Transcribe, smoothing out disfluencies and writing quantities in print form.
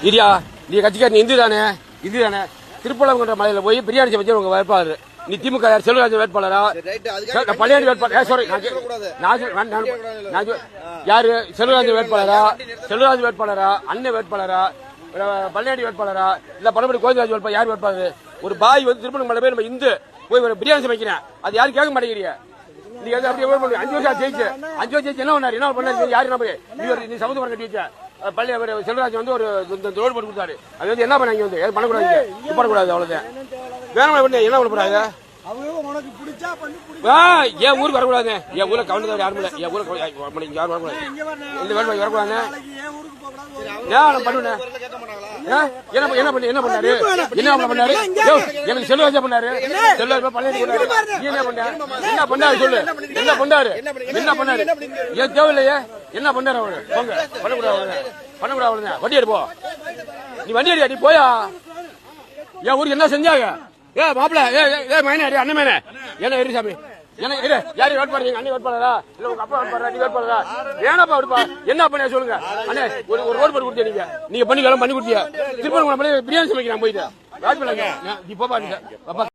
இடியா நீ கட்சிக்கார இந்து தானே திருப்பலங்குன்ற மலையில போய் பிரியாணி சமைச்சு உங்க வேட்பாளர் நீ திமுக செல்வராஜ் வேட்பாளரா பள்ளியாடி வேட்பாளர் யாரு செல்வராஜ் வேட்பாளரா அண்ணன் வேட்பாளரா பள்ளியாடி வேட்பாளரா இல்ல பழமொழி கோவிந்தராஜ் வேட்பாளர் யார் வேட்பாளர் ஒரு பாய் வந்து திருப்பலங்குன்ற மலை போய் நம்ம இந்து போய் ஒரு பிரியாணி சமைக்கிறேன் அது யாரும் கேட்க மாட்டேங்கிறீங்க நீங்க அப்படியே 5 வருஷம் ஜெயிச்சு என்ன பண்ணாரு யாரு என்ன நீ சமுதாயம் கட்டிச்ச பள்ளி செல்வராஜ் வந்து ஒரு ரோடு போட்டு கொடுத்தாரு அது வந்து என்ன பண்ணாங்க வந்து பண்ணக்கூடாது பண்ணக்கூடாது அவ்வளவுதான் வேணாம் என்ன பண்ண போறாங்க என் ஊருக்கு வரக்கூடாது என் ஊரை கவர்ந்தவர் யாரும் இல்லை என் ஊருக்கு யாரும் வரக்கூடாது இந்த வேலை வரக்கூடாது ஏன் பண்ணுனேன் என்ன பண்ணாரு எனக்கு செல்வராஜா பண்ணாரு செல்வராஜ் பள்ளி என்ன பண்ணாரு சொல்லு என்ன பண்ணாரு ஏன் தேவையில்லையே என்ன பண்ணாரு அவரு போங்க பண்ணக்கூடாது வண்டி எடுப்போ நீ வண்டி அடியா நீ போயா என் ஊருக்கு என்ன செஞ்சாங்க மாப்பிள்ள மைனா அண்ணன் மேன என்ன எரிசாமி யாரு வேட்பாளர் அண்ணன் வேட்பாளரா இல்ல உங்க அப்பா வேட்பாளரா நீ வேட்பாளரா ஏனாப்பா விடுப்பா என்ன பண்ண சொல்லுங்க அண்ணே ஒரு ரோடு போட்டு கொடுத்தீங்க நீங்க பண்ணி கொடுத்தீங்க திருப்பூர் பிரியாணி சமைக்கிறேன் போயிட்டு வாய்ப்பு நீ போப்பா